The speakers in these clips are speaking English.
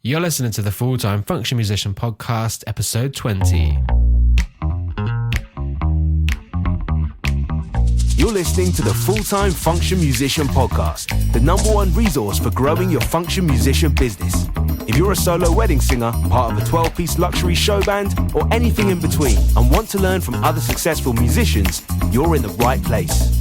You're listening to the Full-Time Function Musician Podcast, episode 20. You're listening to the Full-Time Function Musician Podcast, the number one resource for growing your function musician business. If you're a solo wedding singer, part of a 12-piece luxury show band, or anything in between, and want to learn from other successful musicians, you're in the right place.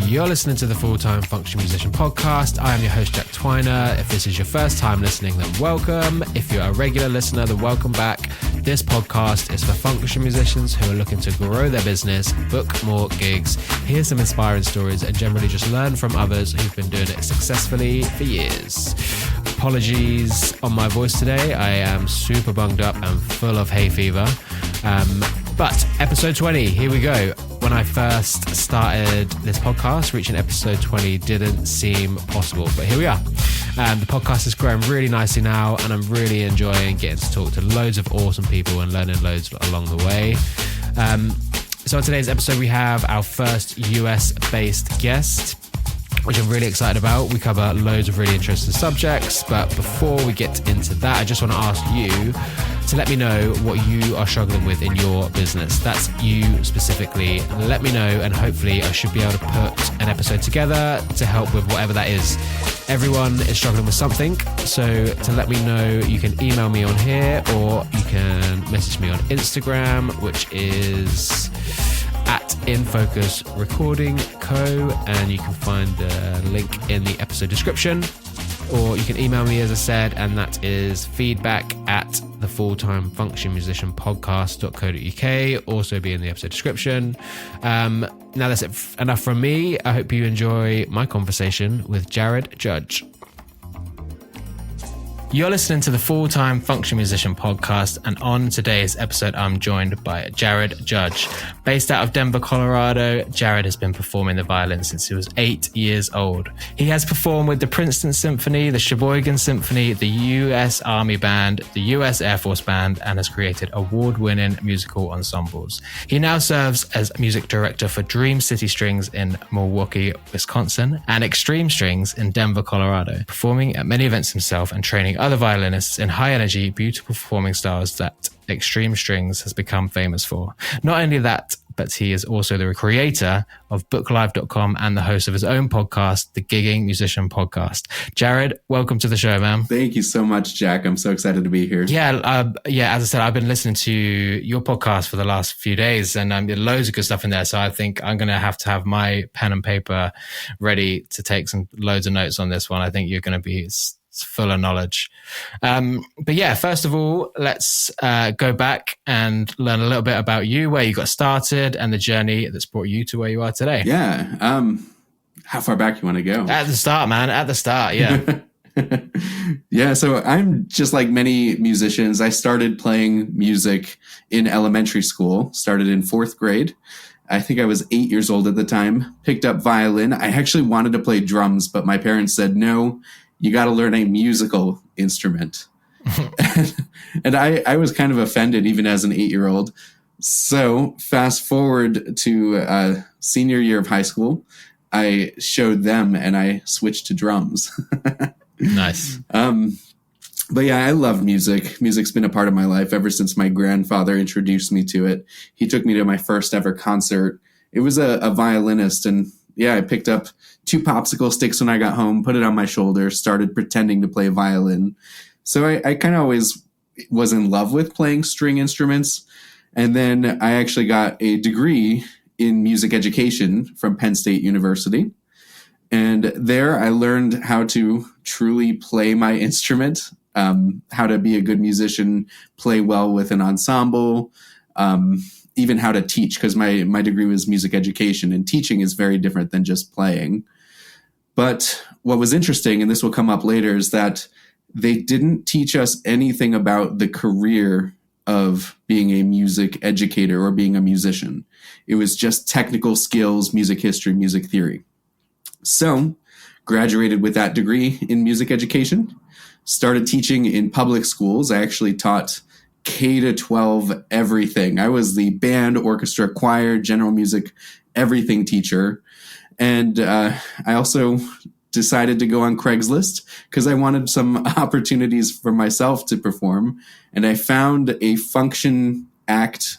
You're listening to the Full-Time Function Musician Podcast. I am your host, Jack Twiner. If this is your first time listening, then welcome. If you're a regular listener, then welcome back. This podcast is for function musicians who are looking to grow their business, book more gigs, hear some inspiring stories, and generally just learn from others who've been doing it successfully for years. Apologies on my voice today. I am super bunged up and full of hay fever. But episode 20, here we go. When I first started this podcast, reaching episode 20 didn't seem possible, but here we are. The podcast is growing really nicely now, and I'm really enjoying getting to talk to loads of awesome people and learning loads along the way. So on today's episode, we have our first US-based guest, which I'm really excited about. We cover loads of really interesting subjects, but before we get into that, I just want to ask you to let me know what you are struggling with in your business. That's you specifically. Let me know, and hopefully I should be able to put an episode together to help with whatever that is. Everyone is struggling with something, so to let me know, you can email me on here, or you can message me on Instagram, which is at In Focus Recording Co, and you can find the link in the episode description, or you can email me, as I said, and that is feedback at the Full-Time Function Musician Podcast.co.uk, also be in the episode description. Now that's enough from me. I hope you enjoy my conversation with Jared Judge. You're listening to the Full-Time Function Musician Podcast, and on today's episode, I'm joined by Jared Judge. Based out of Denver, Colorado, Jared has been performing the violin since he was 8 years old. He has performed with the Princeton Symphony, the Sheboygan Symphony, the U.S. Army Band, the U.S. Air Force Band, and has created award-winning musical ensembles. He now serves as music director for Dream City Strings in Milwaukee, Wisconsin, and Extreme Strings in Denver, Colorado, performing at many events himself and training other violinists in high-energy, beautiful performing styles that Extreme Strings has become famous for. Not only that, but he is also the creator of booklive.com and the host of his own podcast, the Gigging Musician Podcast. Jared, welcome to the show, man. Thank you so much, Jack. I'm so excited to be here. Yeah, as I said, I've been listening to your podcast for the last few days, and there's loads of good stuff in there. So I think I'm going to have my pen and paper ready to take loads of notes on this one. I think you're going to be full of knowledge. But yeah, first of all, let's go back and learn a little bit about you, where you got started, and the journey that's brought you to where you are today. Yeah. How far back you want to go? At the start, man. At the start, yeah. Yeah, so I'm just like many musicians. I started playing music in elementary school, started in 4th grade. I think I was 8 years old at the time, picked up violin. I actually wanted to play drums, but my parents said, no, you got to learn a musical instrument. and I was kind of offended even as an 8-year-old. So fast forward to senior year of high school, I showed them and I switched to drums. Nice. But yeah, I love music. Music's been a part of my life ever since my grandfather introduced me to it. He took me to my first ever concert. It was a violinist, and yeah, I picked up 2 popsicle sticks when I got home, put it on my shoulder, started pretending to play violin. So I kind of always was in love with playing string instruments. And then I actually got a degree in music education from Penn State University. And there I learned how to truly play my instrument, how to be a good musician, play well with an ensemble, even how to teach, because my degree was music education, and teaching is very different than just playing. But what was interesting, and this will come up later, is that they didn't teach us anything about the career of being a music educator or being a musician. It was just technical skills, music history, music theory. So graduated with that degree in music education, started teaching in public schools. I actually taught K to 12 everything. I was the band, orchestra, choir, general music, everything teacher. And I also decided to go on Craigslist because I wanted some opportunities for myself to perform. And I found a function act.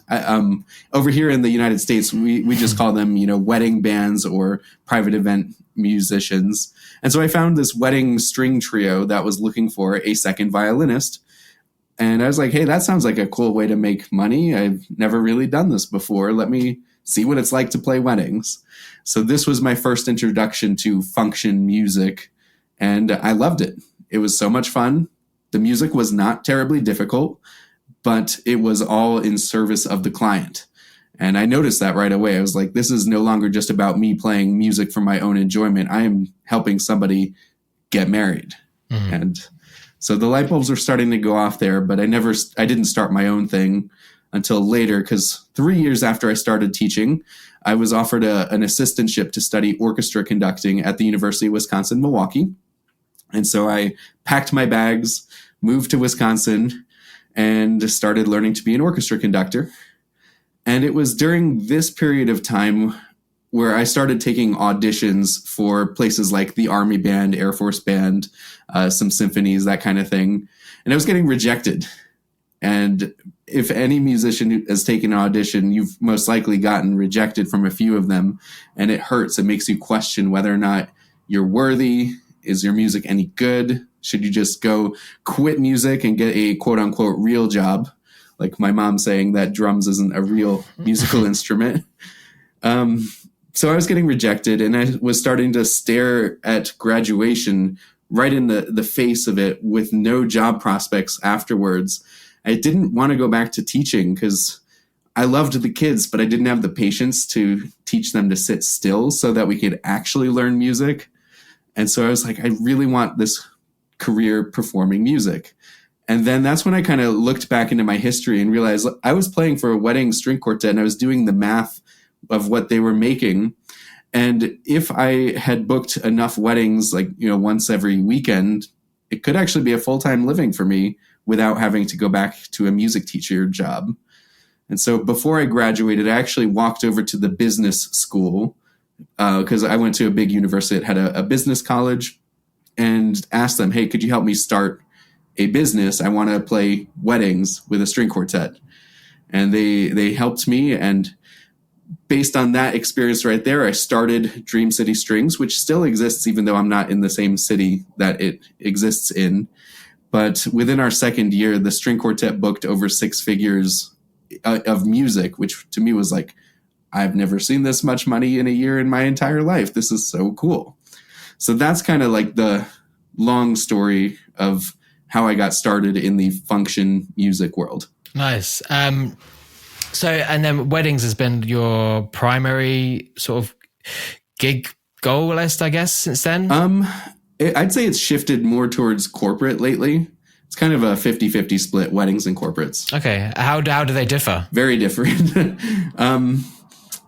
Over here in the United States, we just call them, wedding bands or private event musicians. And so I found this wedding string trio that was looking for a second violinist. And I was like, hey, that sounds like a cool way to make money. I've never really done this before. Let me see what it's like to play weddings. So this was my first introduction to function music, and I loved it. It was so much fun. The music was not terribly difficult, but it was all in service of the client. And I noticed that right away. I was like, this is no longer just about me playing music for my own enjoyment. I am helping somebody get married. Mm-hmm. And so the light bulbs were starting to go off there, but I didn't start my own thing until later, because 3 years after I started teaching, I was offered an assistantship to study orchestra conducting at the University of Wisconsin-Milwaukee. And so I packed my bags, moved to Wisconsin, and started learning to be an orchestra conductor. And it was during this period of time where I started taking auditions for places like the Army Band, Air Force Band, some symphonies, that kind of thing. And I was getting rejected. And if any musician has taken an audition, you've most likely gotten rejected from a few of them. And it hurts. It makes you question whether or not you're worthy. Is your music any good? Should you just go quit music and get a quote unquote real job? Like my mom saying that drums isn't a real musical instrument. So I was getting rejected, and I was starting to stare at graduation right in the face of it with no job prospects afterwards. I didn't want to go back to teaching because I loved the kids, but I didn't have the patience to teach them to sit still so that we could actually learn music. And so I was like, I really want this career performing music. And then that's when I kind of looked back into my history and realized I was playing for a wedding string quartet, and I was doing the math of what they were making. And if I had booked enough weddings, like, once every weekend, it could actually be a full-time living for me without having to go back to a music teacher job. And so before I graduated, I actually walked over to the business school because I went to a big university that had a business college, and asked them, hey, could you help me start a business? I want to play weddings with a string quartet. And they helped me. And based on that experience right there, I started Dream City Strings, which still exists, even though I'm not in the same city that it exists in. But within our second year, the string quartet booked over 6 figures of music, which to me was like, I've never seen this much money in a year in my entire life. This is so cool. So that's kind of like the long story of how I got started in the function music world. Nice. So, and then weddings has been your primary sort of gig goal list, I guess, since then? I'd say it's shifted more towards corporate lately. It's kind of a 50-50 split, weddings and corporates. Okay. How do they differ? Very different.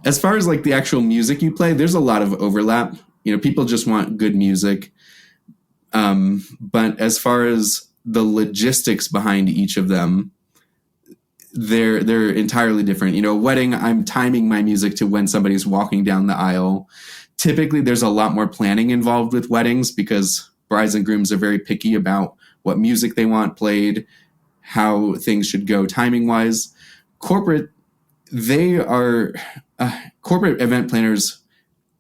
As far as like the actual music you play, there's a lot of overlap. People just want good music. But as far as the logistics behind each of them, they're entirely different. A wedding, I'm timing my music to when somebody's walking down the aisle. Typically, there's a lot more planning involved with weddings because brides and grooms are very picky about what music they want played, how things should go timing-wise. Corporate event planners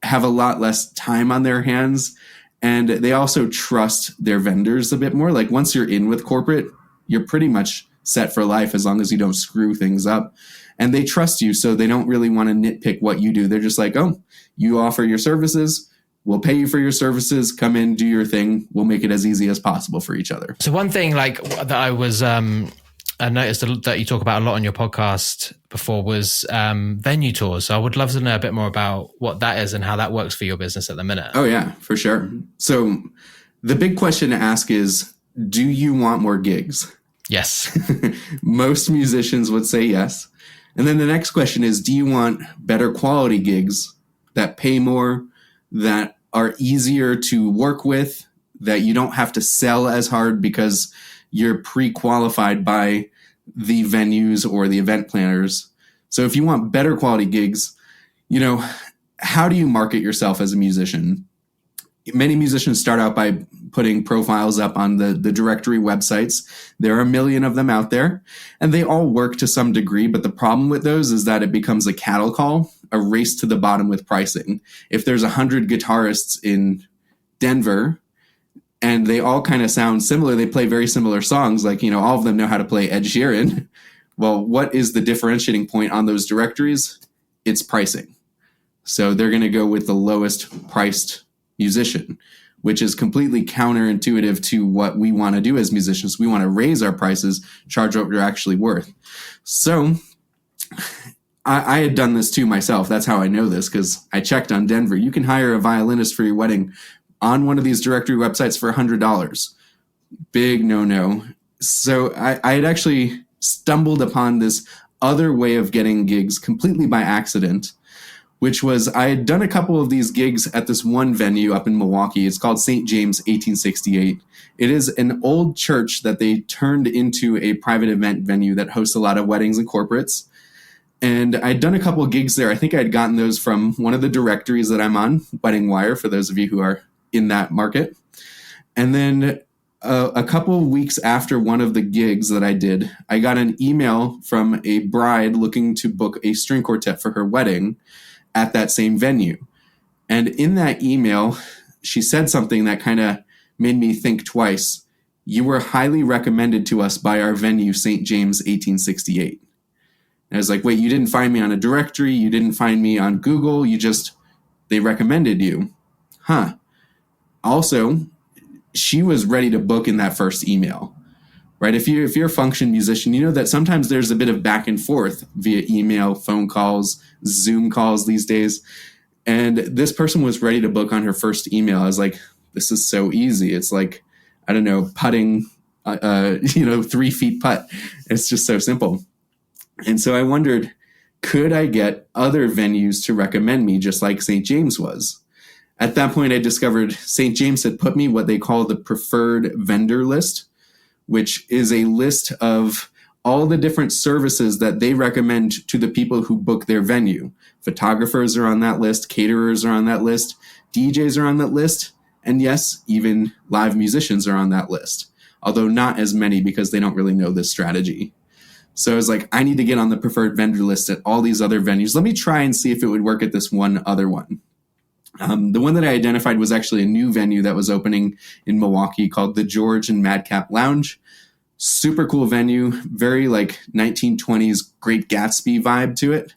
have a lot less time on their hands, and they also trust their vendors a bit more. Like once you're in with corporate, you're pretty much set for life as long as you don't screw things up. And they trust you, so they don't really want to nitpick what you do. They're just like, oh, you offer your services, we'll pay you for your services, come in, do your thing. We'll make it as easy as possible for each other. So one thing like that I noticed that you talk about a lot on your podcast before was venue tours. So I would love to know a bit more about what that is and how that works for your business at the minute. Oh, yeah, for sure. So the big question to ask is, do you want more gigs? Yes. Most musicians would say yes. And then the next question is, do you want better quality gigs that pay more, that are easier to work with, that you don't have to sell as hard because you're pre-qualified by the venues or the event planners? So if you want better quality gigs, how do you market yourself as a musician? many musicians start out by putting profiles up on the directory websites. There are a million of them out there, and they all work to some degree. But the problem with those is that it becomes a cattle call, a race to the bottom with pricing. If there's 100 guitarists in Denver and they all kind of sound similar, they play very similar songs, like, all of them know how to play Ed Sheeran. Well, what is the differentiating point on those directories? It's pricing. So they're going to go with the lowest priced musician, which is completely counterintuitive to what we want to do as musicians. We want to raise our prices, charge what we're actually worth. So I had done this too myself. That's how I know this, because I checked on Denver. You can hire a violinist for your wedding on one of these directory websites for $100. Big no-no. So I had actually stumbled upon this other way of getting gigs completely by accident, which was I had done a couple of these gigs at this one venue up in Milwaukee. It's called St. James 1868. It is an old church that they turned into a private event venue that hosts a lot of weddings and corporates. And I'd done a couple of gigs there. I think I'd gotten those from one of the directories that I'm on, Wedding Wire, for those of you who are in that market. And then a couple of weeks after one of the gigs that I did, I got an email from a bride looking to book a string quartet for her wedding at that same venue. And in that email, she said something that kind of made me think twice. You were highly recommended to us by our venue, St. James 1868. And I was like, wait, you didn't find me on a directory. You didn't find me on Google. They recommended you. Huh. Also, she was ready to book in that first email, right? If you're a function musician, you know that sometimes there's a bit of back and forth via email, phone calls, Zoom calls these days. And this person was ready to book on her first email. I was like, this is so easy. It's like, I don't know, putting, 3 feet putt. It's just so simple. And so I wondered, could I get other venues to recommend me just like St. James was? At that point, I discovered St. James had put me what they call the preferred vendor list, which is a list of all the different services that they recommend to the people who book their venue. Photographers are on that list, caterers are on that list, DJs are on that list, and yes, even live musicians are on that list, although not as many because they don't really know this strategy. So I was like, I need to get on the preferred vendor list at all these other venues. Let me try and see if it would work at this one other one. The one that I identified was actually a new venue that was opening in Milwaukee called the George and Madcap Lounge. Super cool venue, very like 1920s Great Gatsby vibe to it.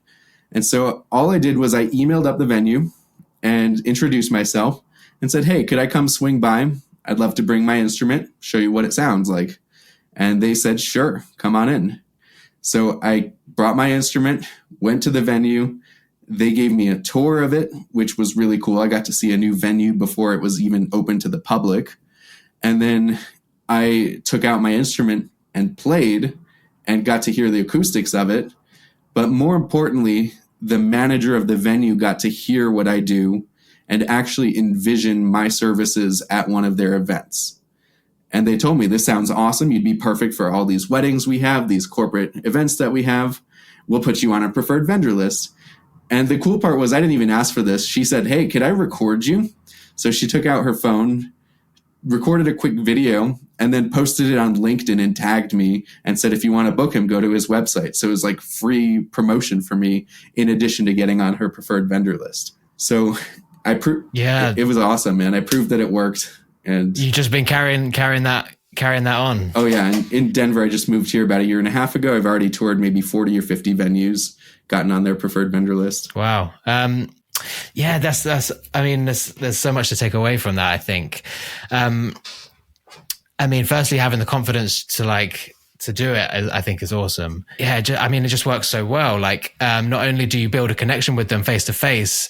And so all I did was I emailed up the venue and introduced myself and said, hey, could I come swing by? I'd love to bring my instrument, show you what it sounds like. And they said, sure, come on in. So I brought my instrument, went to the venue. They gave me a tour of it, which was really cool. I got to see a new venue before it was even open to the public. And then I took out my instrument and played and got to hear the acoustics of it. But more importantly, the manager of the venue got to hear what I do and actually envision my services at one of their events. And they told me, this sounds awesome. You'd be perfect for all these weddings we have, these corporate events that we have. We'll put you on a preferred vendor list. And the cool part was I didn't even ask for this. She said, hey, could I record you? So she took out her phone, recorded a quick video, and then posted it on LinkedIn and tagged me and said, if you want to book him, go to his website. So it was like free promotion for me in addition to getting on her preferred vendor list. So it was awesome, man. I proved that it worked. And you've just been carrying that on. Oh yeah. And in Denver, I just moved here about a year and a half ago. I've already toured maybe 40 or 50 venues, gotten on their preferred vendor list. Wow. Yeah, that's, I mean, there's so much to take away from that, I think. I mean, firstly, having the confidence to do it, I think is awesome. Yeah. It just works so well. Like, not only do you build a connection with them face to face,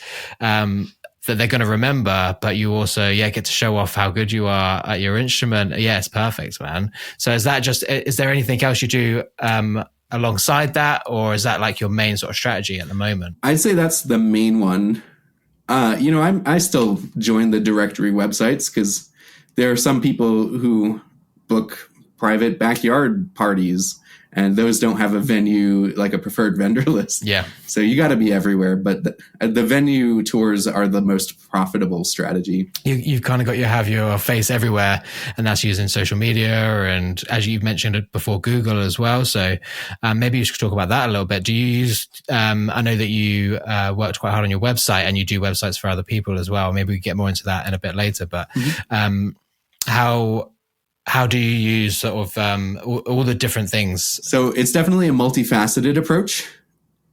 that they're going to remember, but you also, get to show off how good you are at your instrument. Yeah, it's perfect, man. So is there anything else you do, alongside that, or is that like your main sort of strategy at the moment? I'd say that's the main one. I still join the directory websites because there are some people who book private backyard parties, and those don't have a venue, like a preferred vendor list. Yeah. So you got to be everywhere, but the venue tours are the most profitable strategy. You've kind of got have your face everywhere, and that's using social media, and as you've mentioned it before, Google as well. So maybe you should talk about that a little bit. Do you use, I know that you worked quite hard on your website, and you do websites for other people as well. Maybe we get more into that in a bit later, but how do you use sort of all the different things? So it's definitely a multifaceted approach,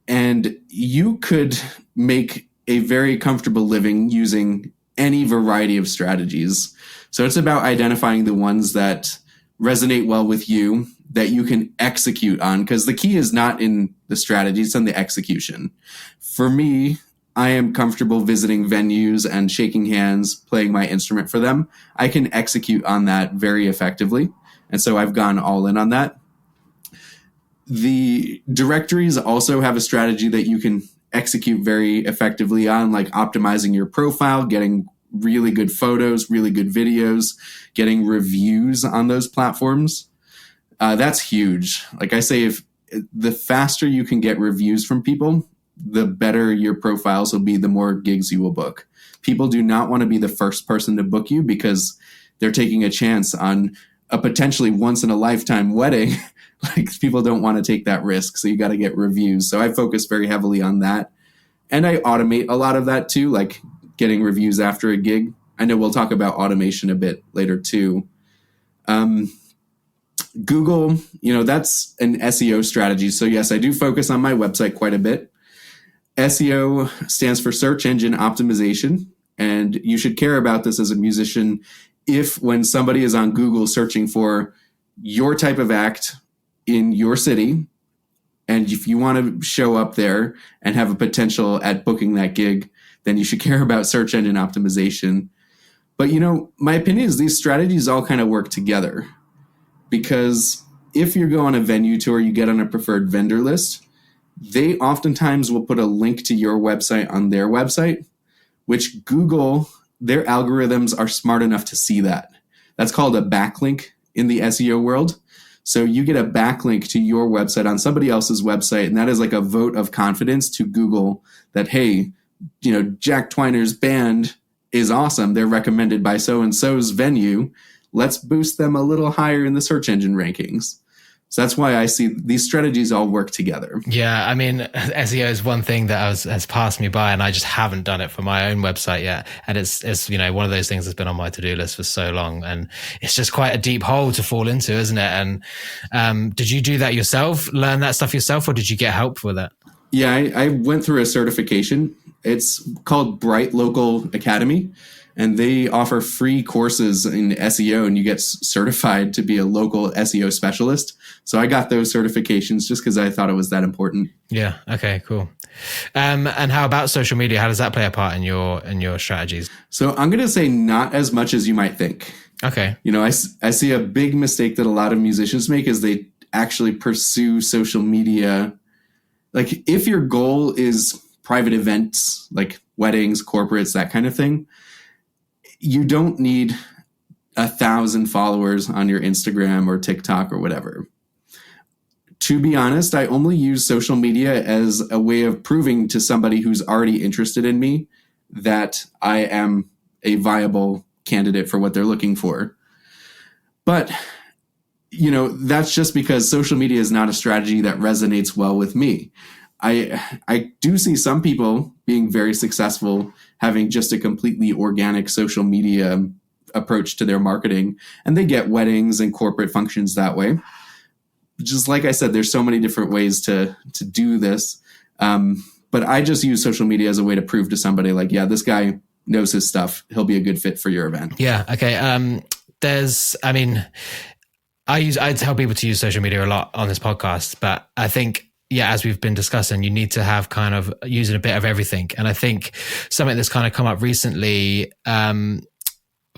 and you could make a very comfortable living using any variety of strategies. So it's about identifying the ones that resonate well with you, that you can execute on, because the key is not in the strategy, it's in the execution. For me, I am comfortable visiting venues and shaking hands, playing my instrument for them. I can execute on that very effectively. And so I've gone all in on that. The directories also have a strategy that you can execute very effectively on, like optimizing your profile, getting really good photos, really good videos, getting reviews on those platforms. That's huge. Like I say, if the faster you can get reviews from people, the better your profiles will be, the more gigs you will book. People do not want to be the first person to book you because they're taking a chance on a potentially once in a lifetime wedding. Like, people don't want to take that risk. So you got to get reviews. So I focus very heavily on that. And I automate a lot of that too, like getting reviews after a gig. I know we'll talk about automation a bit later too. Google, that's an SEO strategy. So yes, I do focus on my website quite a bit. SEO stands for search engine optimization, and you should care about this as a musician. If when somebody is on Google searching for your type of act in your city, and if you want to show up there and have a potential at booking that gig, then you should care about search engine optimization. But my opinion is these strategies all kind of work together, because if you go on a venue tour, you get on a preferred vendor list, they oftentimes will put a link to your website on their website, which Google, their algorithms are smart enough to see that. That's called a backlink in the SEO world. So you get a backlink to your website on somebody else's website, and that is like a vote of confidence to Google that, hey, Jack Twiner's band is awesome. They're recommended by so-and-so's venue. Let's boost them a little higher in the search engine rankings. So that's why I see these strategies all work together. Yeah, I mean, SEO is one thing that has passed me by, and I just haven't done it for my own website yet. And it's one of those things that's been on my to-do list for so long, and it's just quite a deep hole to fall into, isn't it? And did you do that yourself, learn that stuff yourself, or did you get help with it? Yeah, I went through a certification. It's called Bright Local Academy. And they offer free courses in SEO, and you get certified to be a local SEO specialist. So I got those certifications just because I thought it was that important. Yeah. Okay, cool. And how about social media? How does that play a part in your strategies? So I'm going to say not as much as you might think. Okay. I see a big mistake that a lot of musicians make is they actually pursue social media. Like, if your goal is private events, like weddings, corporates, that kind of thing, you don't need 1,000 followers on your Instagram or TikTok or whatever. To be honest, I only use social media as a way of proving to somebody who's already interested in me that I am a viable candidate for what they're looking for. But, that's just because social media is not a strategy that resonates well with me. I do see some people being very successful having just a completely organic social media approach to their marketing, and they get weddings and corporate functions that way. Just like I said, there's so many different ways to do this. But I just use social media as a way to prove to somebody like, yeah, this guy knows his stuff. He'll be a good fit for your event. Yeah. Okay. I tell people to use social media a lot on this podcast, but I think, yeah, as we've been discussing, you need to have kind of using a bit of everything. And I think something that's kind of come up recently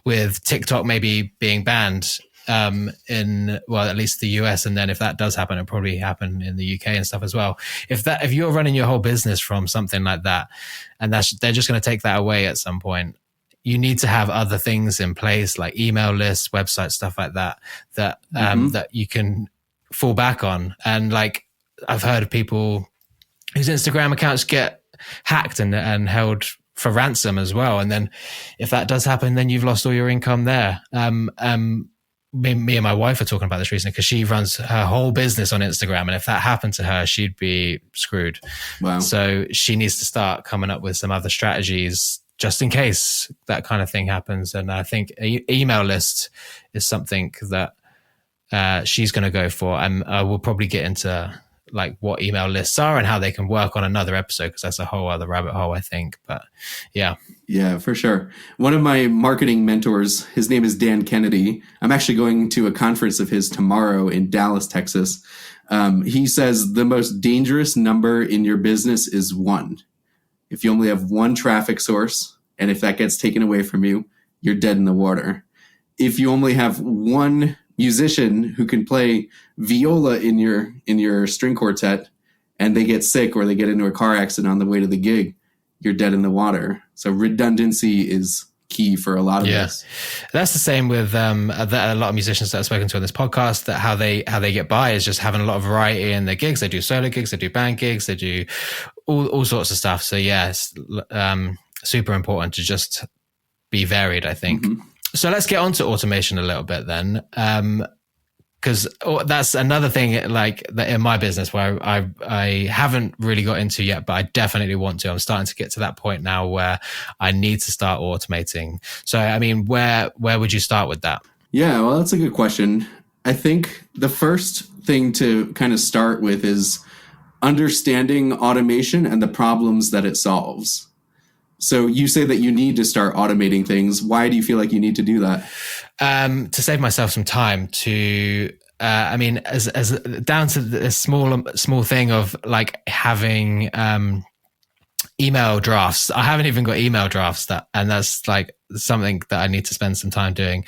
with TikTok maybe being banned in, well, at least the US. And then if that does happen, it'll probably happen in the UK and stuff as well. If you're running your whole business from something like that, and they're just going to take that away at some point, you need to have other things in place like email lists, websites, stuff like that, that you can fall back on. And like, I've heard of people whose Instagram accounts get hacked and held for ransom as well. And then if that does happen, then you've lost all your income there. Me and my wife are talking about this recently because she runs her whole business on Instagram. And if that happened to her, she'd be screwed. Wow. So she needs to start coming up with some other strategies just in case that kind of thing happens. And I think email list is something that she's going to go for. And we'll probably get into like what email lists are and how they can work on another episode, because that's a whole other rabbit hole, I think. But yeah. Yeah, for sure. One of my marketing mentors, his name is Dan Kennedy. I'm actually going to a conference of his tomorrow in Dallas, Texas. He says the most dangerous number in your business is 1. If you only have one traffic source, and if that gets taken away from you, you're dead in the water. If you only have one musician who can play viola in your string quartet, and they get sick or they get into a car accident on the way to the gig, you're dead in the water. So redundancy is key for a lot of this. That's the same with a lot of musicians that I've spoken to on this podcast, that how they get by is just having a lot of variety in their gigs. They do solo gigs, they do band gigs, they do all sorts of stuff. So yeah, it's super important to just be varied, I think. Mm-hmm. So let's get on to automation a little bit then. Because that's another thing like that in my business where I haven't really got into yet, but I definitely want to. I'm starting to get to that point now where I need to start automating. So, I mean, where would you start with that? Yeah, well, that's a good question. I think the first thing to kind of start with is understanding automation and the problems that it solves. So you say that you need to start automating things. Why do you feel like you need to do that? To save myself some time to, as down to the small thing of like having email drafts. I haven't even got email drafts and that's like something that I need to spend some time doing.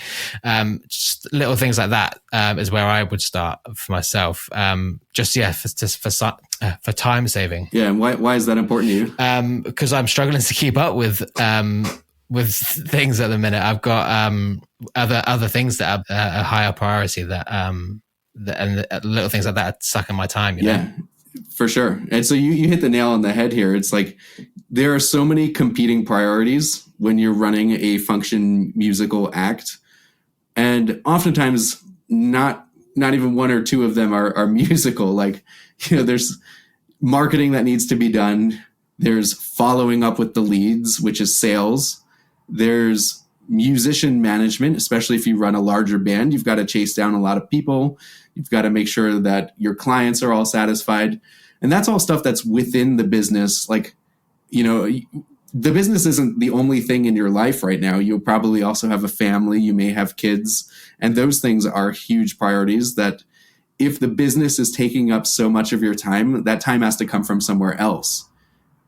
Just little things like that is where I would start for myself. For time saving. Yeah, and why is that important to you? Because I'm struggling to keep up with things at the minute. I've got other things that are a higher priority and little things like that are sucking my time. You know? For sure. And so you hit the nail on the head here. It's like there are so many competing priorities when you're running a function musical act. And oftentimes not even one or two of them are musical. Like, there's marketing that needs to be done. There's following up with the leads, which is sales. There's musician management, especially if you run a larger band. You've got to chase down a lot of people. You've got to make sure that your clients are all satisfied. And that's all stuff that's within the business. Like, the business isn't the only thing in your life right now. You'll probably also have a family. You may have kids. And those things are huge priorities that if the business is taking up so much of your time, that time has to come from somewhere else.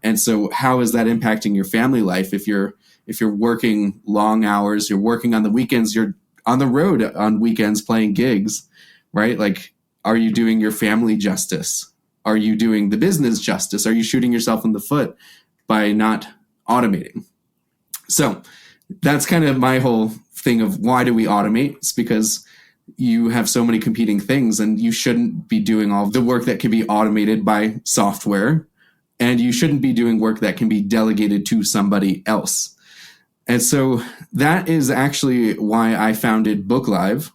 And so how is that impacting your family life? If you're working long hours, you're working on the weekends, you're on the road on weekends playing gigs, right? Like, are you doing your family justice? Are you doing the business justice? Are you shooting yourself in the foot by not automating? So that's kind of my whole thing of why do we automate? It's because you have so many competing things and you shouldn't be doing all the work that can be automated by software, and you shouldn't be doing work that can be delegated to somebody else. And so that is actually why I founded BookLive.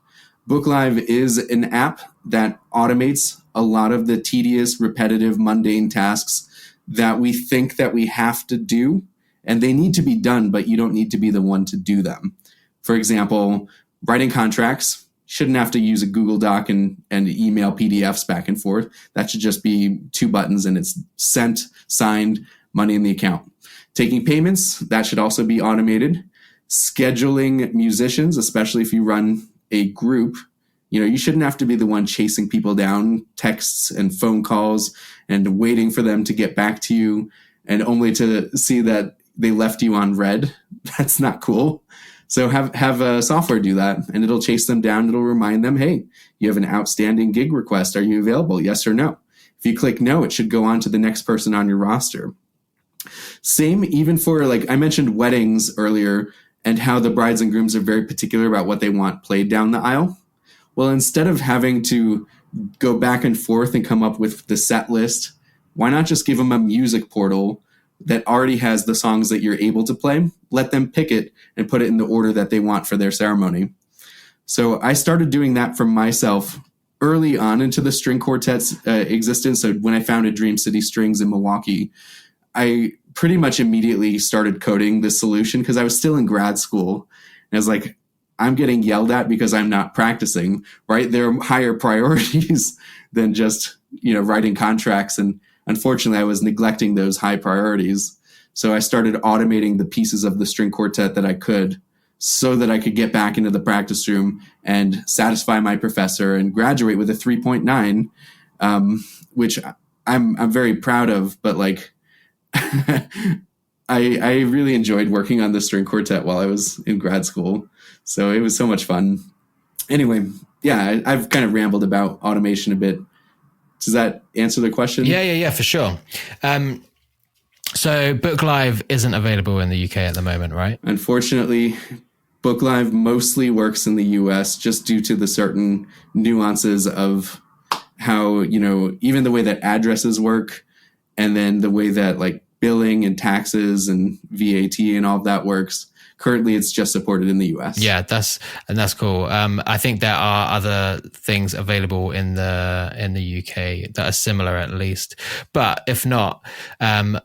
BookLive is an app that automates a lot of the tedious, repetitive, mundane tasks that we think that we have to do, and they need to be done, but you don't need to be the one to do them. For example, writing contracts, shouldn't have to use a Google Doc and email PDFs back and forth. That should just be 2 buttons and it's sent, signed, money in the account. Taking payments, that should also be automated. Scheduling musicians, especially if you run a group, you shouldn't have to be the one chasing people down, texts and phone calls and waiting for them to get back to you and only to see that they left you on red. That's not cool. So have a software do that, and it'll chase them down. It'll remind them, hey, you have an outstanding gig request. Are you available? Yes or no? If you click no, it should go on to the next person on your roster. Same even for, like I mentioned weddings earlier. and how the brides and grooms are very particular about what they want played down the aisle. Well, instead of having to go back and forth and come up with the set list, why not just give them a music portal that already has the songs that you're able to play? Let them pick it and put it in the order that they want for their ceremony. So I started doing that for myself early on into the string quartet's existence. So when I founded Dream City Strings in Milwaukee, I pretty much immediately started coding this solution because I was still in grad school. And I was like, I'm getting yelled at because I'm not practicing, right? There are higher priorities than just, writing contracts. And unfortunately, I was neglecting those high priorities. So I started automating the pieces of the string quartet that I could so that I could get back into the practice room and satisfy my professor and graduate with a 3.9, which I'm very proud of. But like, I really enjoyed working on the string quartet while I was in grad school. So it was so much fun. Anyway, yeah, I've kind of rambled about automation a bit. Does that answer the question? Yeah, for sure. So Book Live isn't available in the UK at the moment, right? Unfortunately, Book Live mostly works in the US just due to the certain nuances of how, even the way that addresses work, and then the way that like billing and taxes and VAT and all of that works. Currently, it's just supported in the US. Yeah, that's cool. I think there are other things available in the UK that are similar, at least. But if not,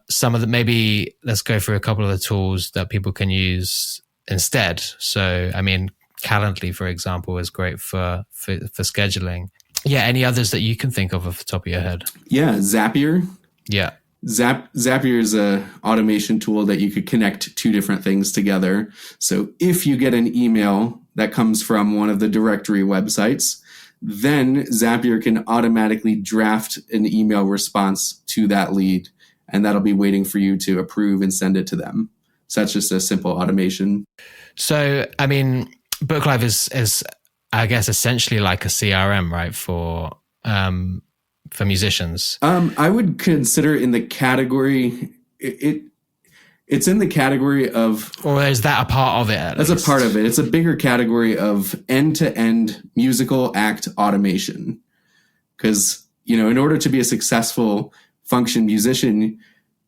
some of the, maybe let's go through a couple of the tools that people can use instead. So, I mean, Calendly, for example, is great for scheduling. Yeah, any others that you can think of off the top of your head? Yeah, Zapier. Yeah. Zapier is a automation tool that you could connect two different things together. So if you get an email that comes from one of the directory websites, then Zapier can automatically draft an email response to that lead, and that'll be waiting for you to approve and send it to them. So that's just a simple automation. So, I mean, Book Live is I guess, essentially like a CRM, right, for musicians. I would consider in the category it's in the category of, or is that a part of it? That's a part of it. It's a bigger category of end-to-end musical act automation. Because, in order to be a successful function musician,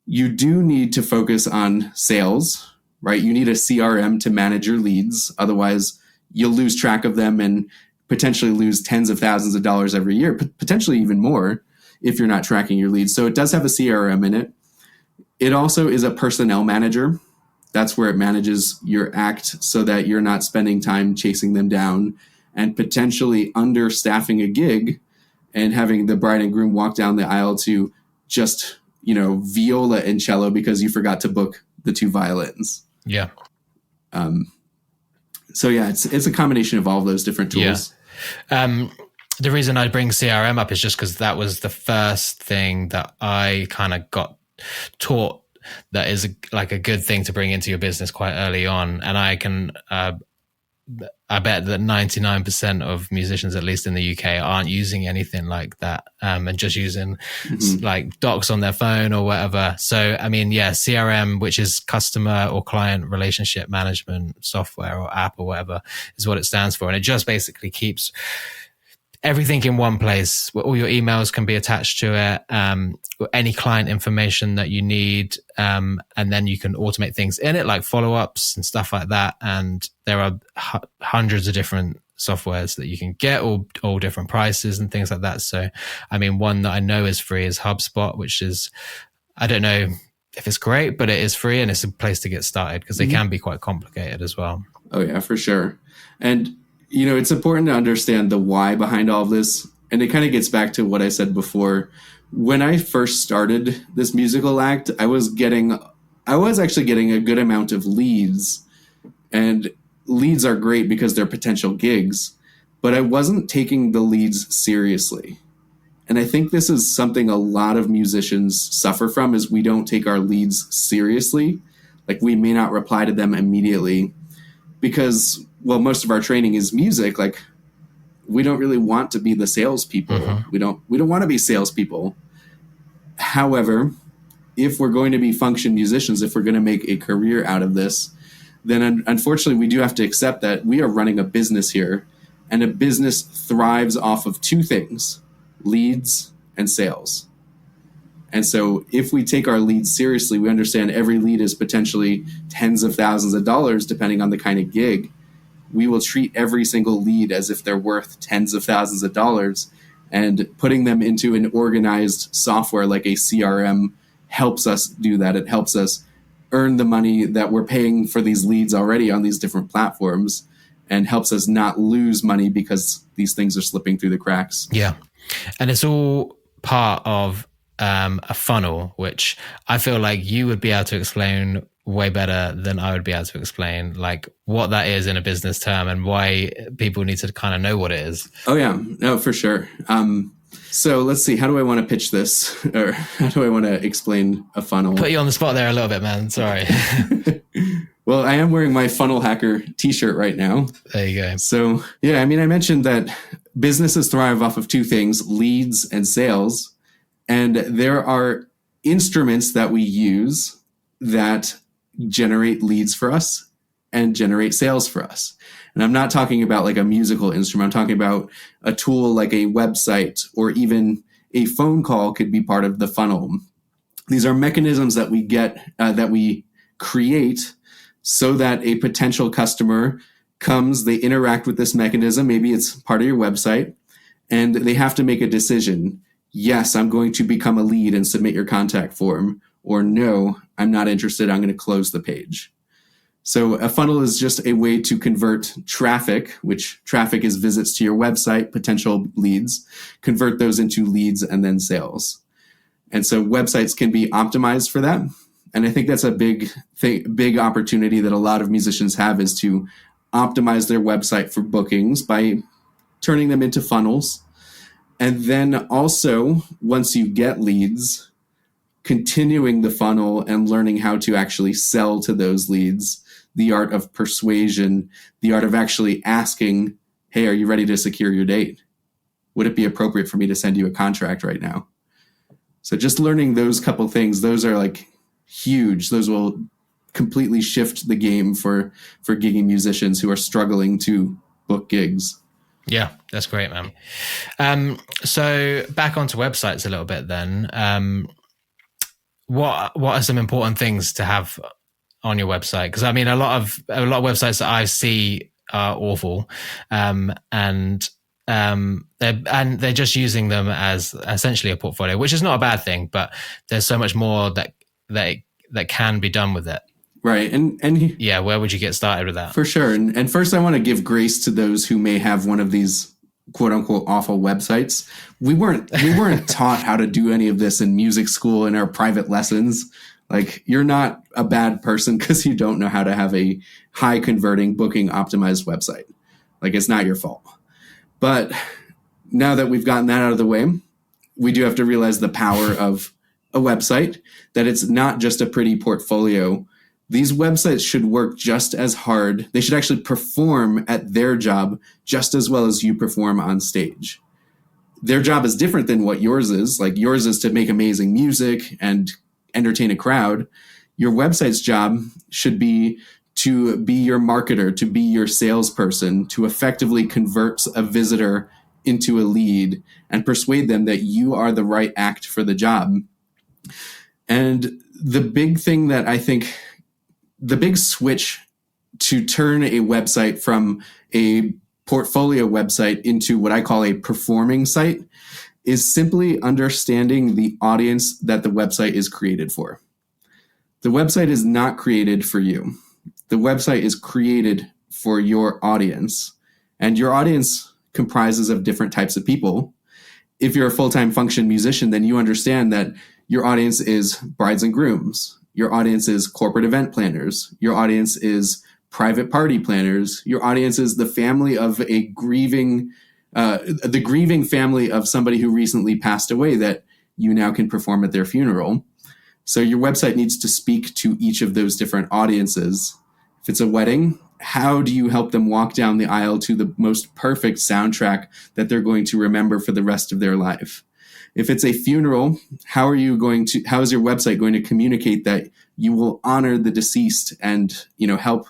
you do need to focus on sales, right? You need a CRM to manage your leads. Otherwise, you'll lose track of them and potentially lose tens of thousands of dollars every year, potentially even more if you're not tracking your leads. So it does have a CRM in it. It also is a personnel manager. That's where it manages your act so that you're not spending time chasing them down and potentially understaffing a gig and having the bride and groom walk down the aisle to just, viola and cello because you forgot to book the two violins. Yeah. So yeah, it's a combination of all of those different tools. Yeah. The reason I bring CRM up is just because that was the first thing that I kind of got taught that is like a good thing to bring into your business quite early on. And I can, I bet that 99% of musicians, at least in the UK, aren't using anything like that, and just using like docs on their phone or whatever. So, I mean, yeah, CRM, which is customer or client relationship management software or app or whatever, is what it stands for. And it just basically keeps everything in one place where all your emails can be attached to it, any client information that you need, and then you can automate things in it like follow-ups and stuff like that. And there are hundreds of different softwares that you can get, all different prices and things like that. So, I mean, one that I know is free is HubSpot, which is, I don't know if it's great, but it is free and it's a place to get started because they can be quite complicated as well. Oh yeah, for sure. And it's important to understand the why behind all of this. And it kind of gets back to what I said before. When I first started this musical act, I was actually getting a good amount of leads. And leads are great because they're potential gigs. But I wasn't taking the leads seriously. And I think this is something a lot of musicians suffer from, is we don't take our leads seriously. Like, we may not reply to them immediately because, well, most of our training is music. Like, we don't really want to be the salespeople. We don't want to be salespeople. However, if we're going to be function musicians, if we're going to make a career out of this, then unfortunately we do have to accept that we are running a business here, and a business thrives off of two things: leads and sales. And so if we take our leads seriously, we understand every lead is potentially tens of thousands of dollars, depending on the kind of gig. We will treat every single lead as if they're worth tens of thousands of dollars, and putting them into an organized software like a CRM helps us do that. It helps us earn the money that we're paying for these leads already on these different platforms, and helps us not lose money because these things are slipping through the cracks. Yeah. And it's all part of a funnel, which I feel like you would be able to explain way better than I would be able to explain, like what that is in a business term and why people need to kind of know what it is. Oh yeah, no, for sure. So let's see, how do I want to pitch this? Or how do I want to explain a funnel? Put you on the spot there a little bit, man. Sorry. Well, I am wearing my Funnel Hacker t-shirt right now. There you go. So yeah, I mean, I mentioned that businesses thrive off of two things: leads and sales. And there are instruments that we use that generate leads for us and generate sales for us. And I'm not talking about like a musical instrument. I'm talking about a tool like a website, or even a phone call could be part of the funnel. These are mechanisms that we get, that we create so that a potential customer comes, they interact with this mechanism. Maybe it's part of your website, and they have to make a decision. Yes, I'm going to become a lead and submit your contact form, or no, I'm not interested. I'm going to close the page. So a funnel is just a way to convert traffic, which traffic is visits to your website, potential leads, convert those into leads and then sales. And so websites can be optimized for that. And I think that's a big opportunity that a lot of musicians have, is to optimize their website for bookings by turning them into funnels. And then also, once you get leads, continuing the funnel and learning how to actually sell to those leads, the art of persuasion, the art of actually asking, hey, are you ready to secure your date? Would it be appropriate for me to send you a contract right now? So just learning those couple things, those are like huge. Those will completely shift the game for gigging musicians who are struggling to book gigs. Yeah, that's great, man. So back onto websites a little bit then. What are some important things to have on your website? Because I mean, a lot of websites that I see are awful, and they're just using them as essentially a portfolio, which is not a bad thing, but there's so much more that can be done with it. Right. And yeah, where would you get started with that? For sure. And first I want to give grace to those who may have one of these quote unquote awful websites. We weren't taught how to do any of this in music school in our private lessons. Like, you're not a bad person because you don't know how to have a high converting booking optimized website. Like, it's not your fault. But now that we've gotten that out of the way, we do have to realize the power of a website, that it's not just a pretty portfolio. These websites should work just as hard. They should actually perform at their job just as well as you perform on stage. Their job is different than what yours is. Like, yours is to make amazing music and entertain a crowd. Your website's job should be to be your marketer, to be your salesperson, to effectively convert a visitor into a lead and persuade them that you are the right act for the job. And the big thing that I think, the big switch to turn a website from a portfolio website into what I call a performing site is simply understanding the audience that the website is created for. The website is not created for you. The website is created for your audience, and your audience comprises of different types of people. If you're a full-time function musician, then you understand that your audience is brides and grooms. Your audience is corporate event planners. Your audience is private party planners. Your audience is the family of the grieving family of somebody who recently passed away that you now can perform at their funeral. So your website needs to speak to each of those different audiences. If it's a wedding, how do you help them walk down the aisle to the most perfect soundtrack that they're going to remember for the rest of their life? If it's a funeral, how is your website going to communicate that you will honor the deceased and, help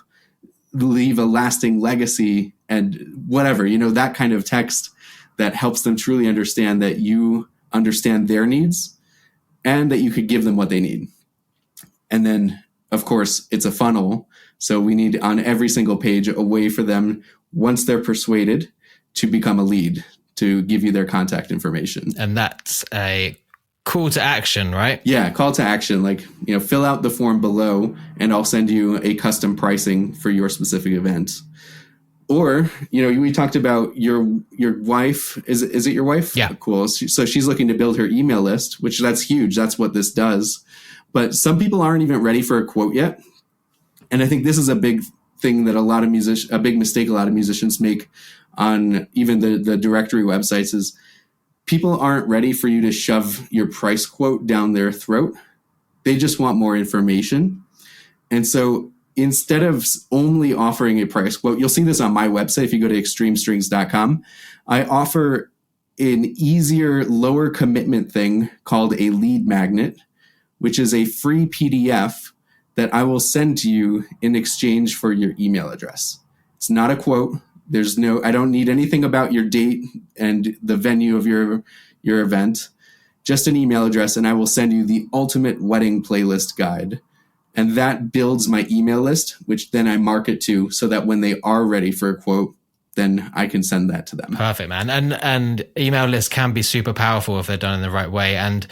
leave a lasting legacy and whatever, that kind of text that helps them truly understand that you understand their needs and that you could give them what they need. And then, of course, it's a funnel. So we need on every single page a way for them, once they're persuaded, to become a lead, to give you their contact information. And that's a call to action, right? Yeah, call to action. Like, fill out the form below and I'll send you a custom pricing for your specific event. Or, we talked about your wife. Is it your wife? Yeah. Cool. So she's looking to build her email list, which that's huge. That's what this does. But some people aren't even ready for a quote yet. And I think this is a big thing that a big mistake a lot of musicians make on even the directory websites is people aren't ready for you to shove your price quote down their throat. They just want more information. And so instead of only offering a price quote, you'll see this on my website. If you go to extremestrings.com, I offer an easier, lower commitment thing called a lead magnet, which is a free PDF that I will send to you in exchange for your email address. It's not a quote. I don't need anything about your date and the venue of your event, just an email address, and I will send you the ultimate wedding playlist guide. And that builds my email list, which then I market to so that when they are ready for a quote, then I can send that to them. Perfect, man. And email lists can be super powerful if they're done in the right way. And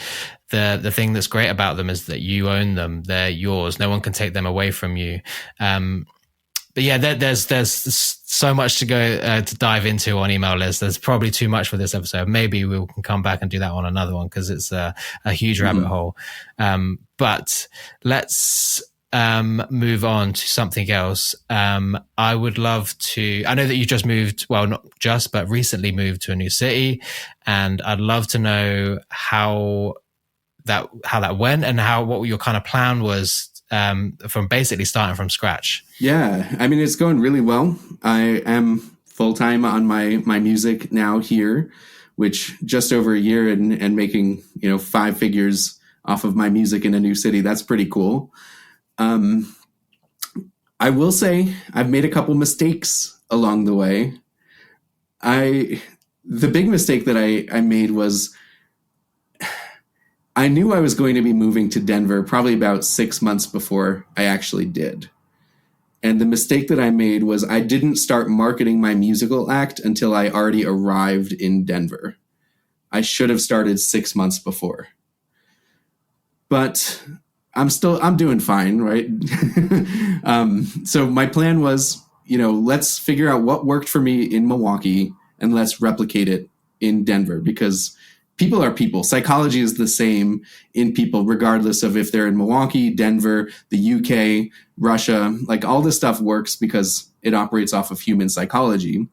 the thing that's great about them is that you own them. They're yours. No one can take them away from you. But yeah, there's so much to go to dive into on email lists. There's probably too much for this episode. Maybe we can come back and do that on another one because it's a huge rabbit hole. But let's move on to something else. I would love to. I know that you just moved. Well, not just, but recently moved to a new city, and I'd love to know how that went and what your kind of plan was. From basically starting from scratch. Yeah, I mean, it's going really well. I am full-time on my music now here, which just over a year and making, 5 figures off of my music in a new city. That's pretty cool. I will say I've made a couple mistakes along the way. The big mistake that I made was I knew I was going to be moving to Denver probably about 6 months before I actually did. And the mistake that I made was I didn't start marketing my musical act until I already arrived in Denver. I should have started 6 months before. But I'm doing fine, right? So my plan was, let's figure out what worked for me in Milwaukee and let's replicate it in Denver because people are people. Psychology is the same in people, regardless of if they're in Milwaukee, Denver, the UK, Russia. Like all this stuff works because it operates off of human psychology.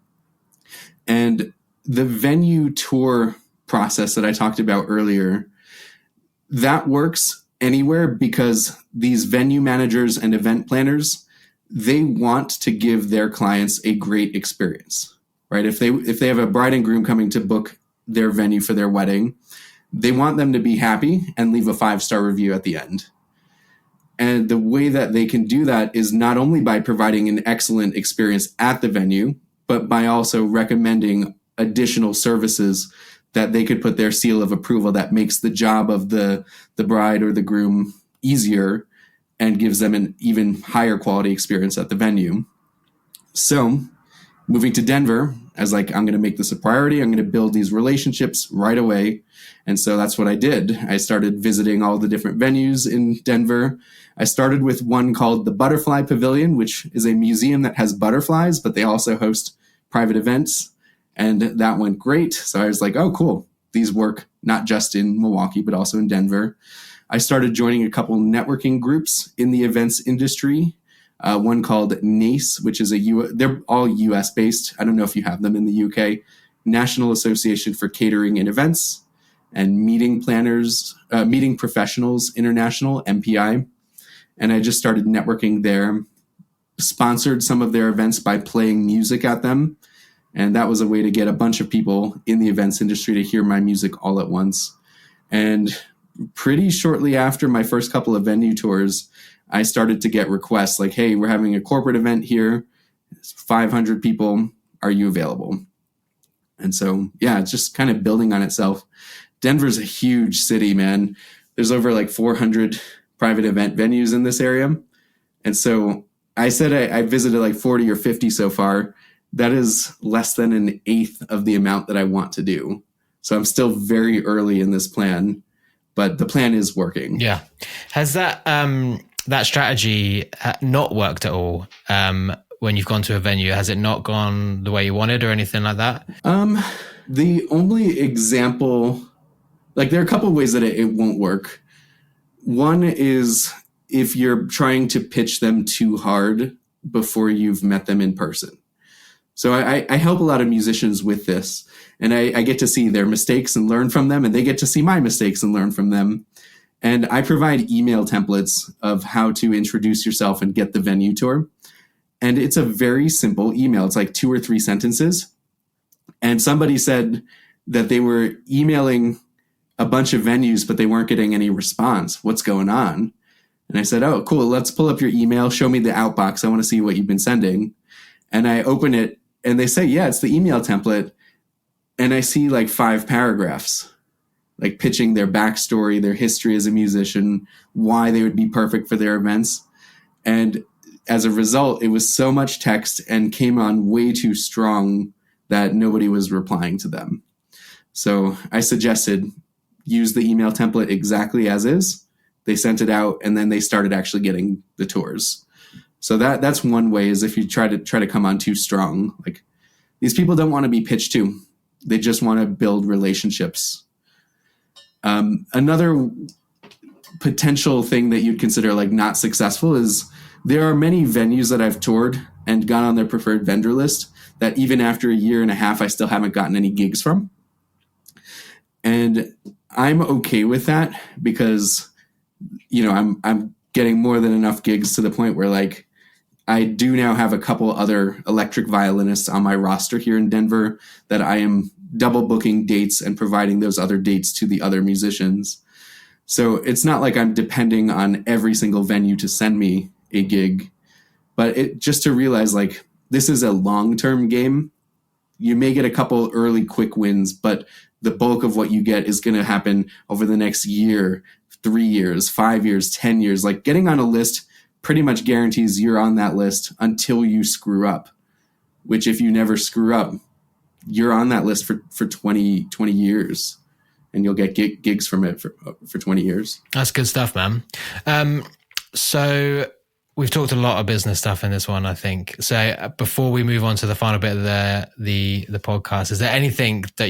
And the venue tour process that I talked about earlier, that works anywhere because these venue managers and event planners, they want to give their clients a great experience, right? If they have a bride and groom coming to book their venue for their wedding, they want them to be happy and leave a 5-star review at the end. And the way that they can do that is not only by providing an excellent experience at the venue, but by also recommending additional services that they could put their seal of approval that makes the job of the bride or the groom easier and gives them an even higher quality experience at the venue. So moving to Denver, I was like, I'm going to make this a priority. I'm going to build these relationships right away. And so that's what I did. I started visiting all the different venues in Denver. I started with one called the Butterfly Pavilion, which is a museum that has butterflies, but they also host private events. And that went great. So I was like, oh, cool. These work not just in Milwaukee, but also in Denver. I started joining a couple networking groups in the events industry. One called NACE, which is they're all US based. I don't know if you have them in the UK. National Association for Catering and Events, and Meeting Professionals International, MPI. And I just started networking there, sponsored some of their events by playing music at them. And that was a way to get a bunch of people in the events industry to hear my music all at once. And pretty shortly after my first couple of venue tours, I started to get requests like, hey, we're having a corporate event here. 500 people. Are you available? And so, yeah, it's just kind of building on itself. Denver's a huge city, man. There's over like 400 private event venues in this area. And so I said I visited like 40 or 50 so far. That is less than an eighth of the amount that I want to do. So I'm still very early in this plan, but the plan is working. Yeah. Has that that strategy not worked at all when you've gone to a venue? Has it not gone the way you wanted or anything like that? The only example, like there are a couple of ways that it won't work. One is if you're trying to pitch them too hard before you've met them in person. So I help a lot of musicians with this, and I get to see their mistakes and learn from them, and they get to see my mistakes and learn from them. And I provide email templates of how to introduce yourself and get the venue tour. And it's a very simple email. It's like 2 or 3 sentences. And somebody said that they were emailing a bunch of venues, but they weren't getting any response. What's going on? And I said, oh, cool. Let's pull up your email. Show me the outbox. I want to see what you've been sending. And I open it and they say, yeah, it's the email template. And I see like 5 paragraphs, like pitching their backstory, their history as a musician, why they would be perfect for their events. And as a result, it was so much text and came on way too strong that nobody was replying to them. So I suggested use the email template exactly as is. They sent it out, and then they started actually getting the tours. So that's one way, is if you try to come on too strong. Like, these people don't want to be pitched to. They just want to build relationships. Another potential thing that you'd consider like not successful is there are many venues that I've toured and gone on their preferred vendor list that even after a year and a half, I still haven't gotten any gigs from. And I'm okay with that because, you know, I'm getting more than enough gigs to the point where like I do now have a couple other electric violinists on my roster here in Denver that I am double booking dates and providing those other dates to the other musicians. So it's not like I'm depending on every single venue to send me a gig, but it just to realize like this is a long-term game. You may get a couple early quick wins, but the bulk of what you get is going to happen over the next year, 3 years, 5 years, 10 years. Like getting on a list pretty much guarantees you're on that list until you screw up, which if you never screw up, you're on that list for 20 years, and you'll get gigs from it for 20 years. That's good stuff, man. So we've talked a lot of business stuff in this one, I think. So before we move on to the final bit of the podcast, is there anything that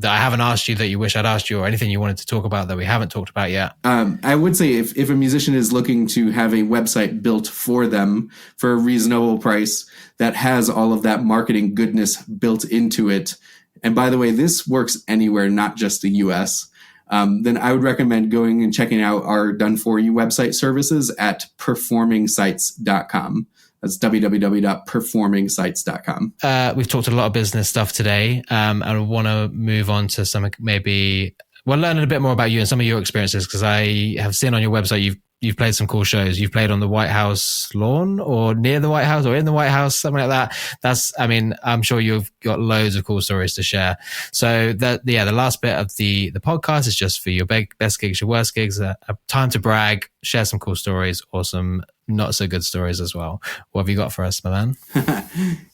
I haven't asked you that you wish I'd asked you, or anything you wanted to talk about that we haven't talked about yet? I would say if a musician is looking to have a website built for them for a reasonable price that has all of that marketing goodness built into it, and by the way, this works anywhere, not just the US, then I would recommend going and checking out our done-for-you website services at performingsites.com. That's www.performingsites.com. We've talked a lot of business stuff today, and I want to move on to some maybe, well, learning a bit more about you and some of your experiences, because I have seen on your website you've played some cool shows. You've played on the White House lawn, or near the White House, or in the White House, something like that. I'm sure you've got loads of cool stories to share. So the last bit of the podcast is just for your best gigs, your worst gigs, a time to brag, share some cool stories, or some not so good stories as well. What have you got for us, my man?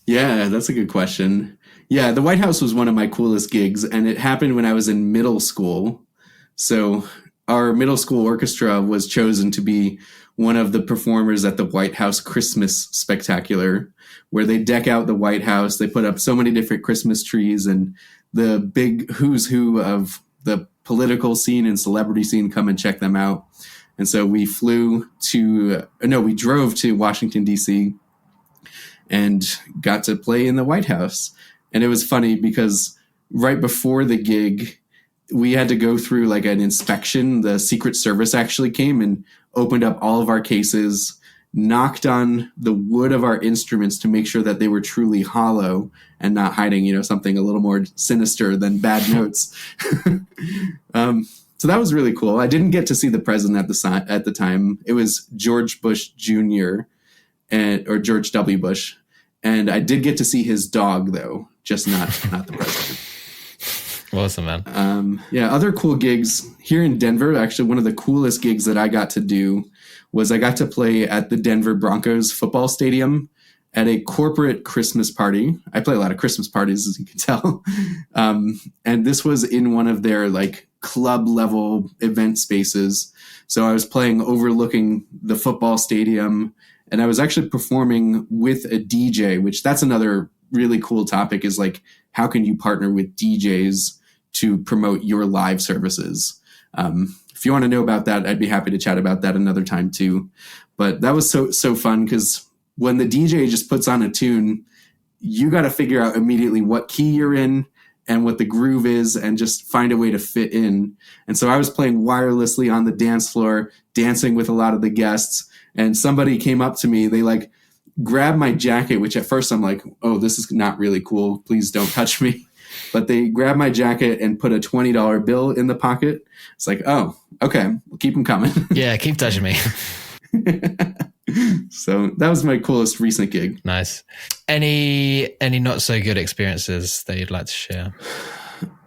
Yeah, that's a good question. Yeah, the White House was one of my coolest gigs, and it happened when I was in middle school. So our middle school orchestra was chosen to be one of the performers at the White House Christmas Spectacular, where they deck out the White House. They put up so many different Christmas trees, and the big who's who of the political scene and celebrity scene come and check them out. And so we drove to Washington, D.C. and got to play in the White House. And it was funny because right before the gig, we had to go through like an inspection. The Secret Service actually came and opened up all of our cases, knocked on the wood of our instruments to make sure that they were truly hollow and not hiding, something a little more sinister than bad notes. So that was really cool. I didn't get to see the president at the time. It was George Bush Jr. or George W. Bush. And I did get to see his dog, though, just not the president. Awesome, man. Other cool gigs here in Denver. Actually, one of the coolest gigs that I got to do was I got to play at the Denver Broncos football stadium at a corporate Christmas party. I play a lot of Christmas parties, as you can tell. And this was in one of their like club level event spaces. So I was playing overlooking the football stadium, and I was actually performing with a DJ, which that's another really cool topic, is like, how can you partner with DJs to promote your live services? If you want to know about that, I'd be happy to chat about that another time too. But that was so fun, because when the DJ just puts on a tune, you got to figure out immediately what key you're in and what the groove is, and just find a way to fit in. And so I was playing wirelessly on the dance floor, dancing with a lot of the guests, and somebody came up to me. They like grabbed my jacket, which at first I'm like, oh, this is not really cool. Please don't touch me. But they grabbed my jacket and put a $20 bill in the pocket. It's like, oh, okay, we'll keep them coming. Yeah, keep touching me. So that was my coolest recent gig. Nice. Any not so good experiences that you'd like to share?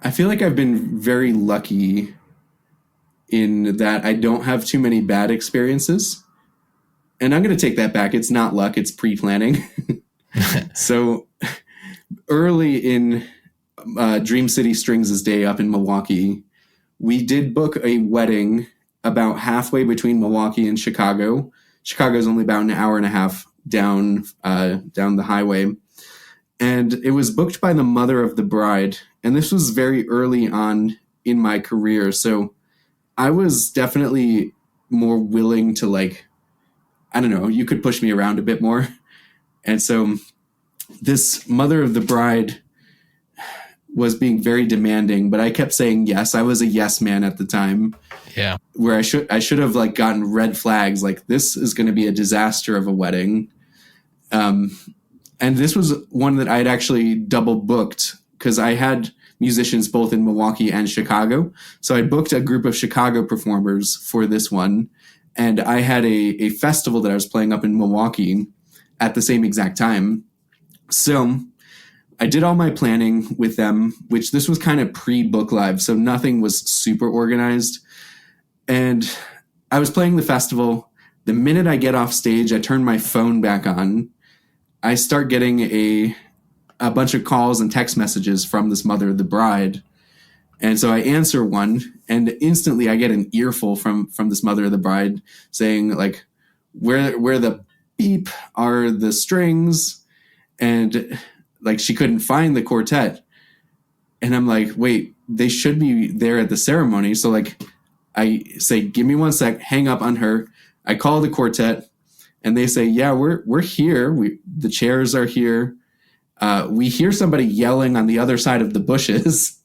I feel like I've been very lucky in that I don't have too many bad experiences. And I'm going to take that back. It's not luck, it's pre-planning. So early in Dream City Strings' day up in Milwaukee, we did book a wedding about halfway between Milwaukee and Chicago. Chicago's only about an hour and a half down the highway. And it was booked by the mother of the bride. And this was very early on in my career. So I was definitely more willing to, like, I don't know, you could push me around a bit more. And so this mother of the bride was being very demanding, but I kept saying yes. I was a yes man at the time. Yeah. Where I should have like gotten red flags, like this is going to be a disaster of a wedding. And this was one that I'd actually double booked, because I had musicians both in Milwaukee and Chicago. So I booked a group of Chicago performers for this one. And I had a festival that I was playing up in Milwaukee at the same exact time. So I did all my planning with them, which this was kind of pre-book live, so nothing was super organized. And I was playing the festival. The minute I get off stage, I turn my phone back on. I start getting a bunch of calls and text messages from this mother of the bride. And so I answer one, and instantly I get an earful from this mother of the bride saying, like, where the beep are the strings? And like, she couldn't find the quartet. And I'm like, wait, they should be there at the ceremony. So like, I say, give me 1 sec, hang up on her. I call the quartet, and they say, yeah, we're here. The chairs are here. We hear somebody yelling on the other side of the bushes.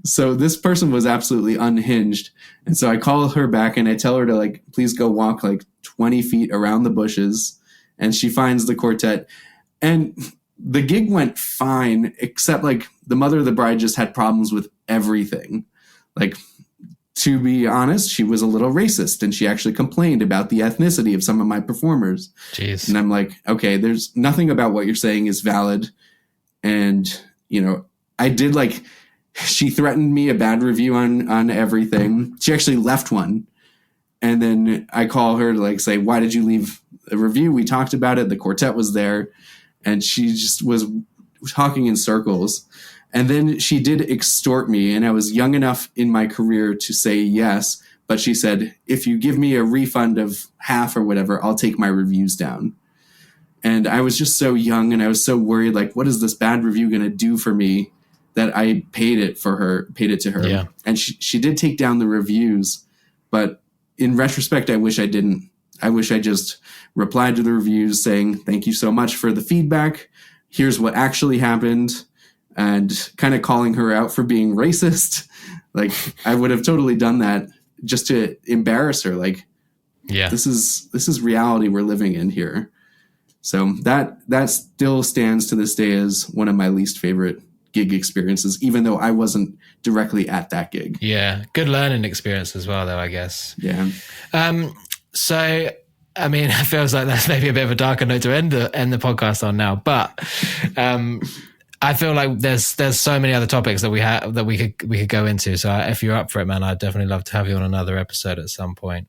So this person was absolutely unhinged. And so I call her back and I tell her to, like, please go walk like 20 feet around the bushes. And she finds the quartet. And the gig went fine, except like the mother of the bride just had problems with everything. Like, to be honest, she was a little racist, and she actually complained about the ethnicity of some of my performers. Jeez. And I'm like, okay, there's nothing about what you're saying is valid. And, you know, I did, like, she threatened me a bad review on everything. She actually left one. And then I call her to, like, say, why did you leave a review? We talked about it. The quartet was there. And she just was talking in circles. And then she did extort me. And I was young enough in my career to say yes. But she said, if you give me a refund of half or whatever, I'll take my reviews down. And I was just so young, and I was so worried, like, what is this bad review going to do for me, that I paid it to her. Yeah. And she did take down the reviews. But in retrospect, I wish I didn't. I wish I just replied to the reviews saying, thank you so much for the feedback. Here's what actually happened. And kind of calling her out for being racist. Like, I would have totally done that just to embarrass her. Like, yeah, this is reality we're living in here. So that still stands to this day as one of my least favorite gig experiences, even though I wasn't directly at that gig. Yeah. Good learning experience as well, though, I guess. Yeah. So I mean, it feels like that's maybe a bit of a darker note to end the podcast on now, but I feel like there's so many other topics that we could go into. So if you're up for it, man, I'd definitely love to have you on another episode at some point.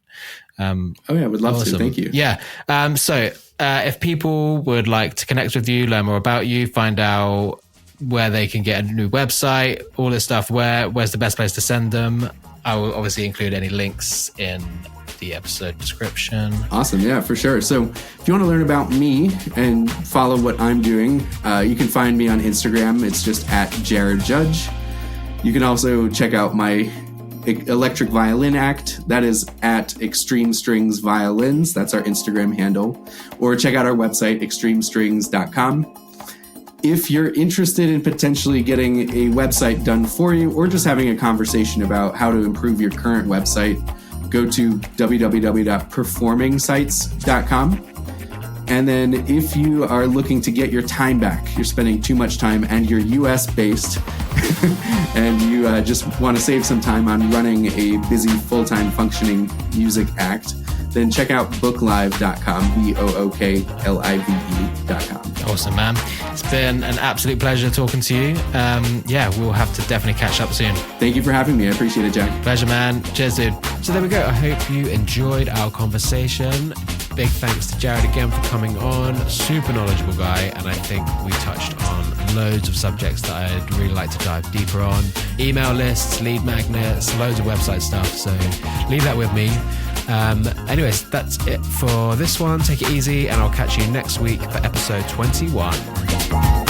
I would love to. Thank you. Yeah. So if people would like to connect with you, learn more about you, find out where they can get a new website, all this stuff, where's the best place to send them? I will obviously include any links in the episode description. Awesome. Yeah, for sure. So if you want to learn about me and follow what I'm doing, you can find me on Instagram. It's just @JaredJudge. You can also check out my electric violin act. That is @Extreme Strings Violins. That's our Instagram handle. Or check out our website, extremestrings.com. If you're interested in potentially getting a website done for you or just having a conversation about how to improve your current website, go to www.performingsites.com. And then if you are looking to get your time back, you're spending too much time and you're US based and you just want to save some time on running a busy full-time functioning music act, then check out booklive.com, booklive.com. Awesome, man. It's been an absolute pleasure talking to you. We'll have to definitely catch up soon. Thank you for having me. I appreciate it, Jack. Pleasure, man. Cheers, dude. So there we go. I hope you enjoyed our conversation. Big thanks to Jared again for coming on. Super knowledgeable guy, and I think we touched on loads of subjects that I'd really like to dive deeper on. Email lists, lead magnets, loads of website stuff. So leave that with me. Anyways, that's it for this one. Take it easy, and I'll catch you next week for episode 21.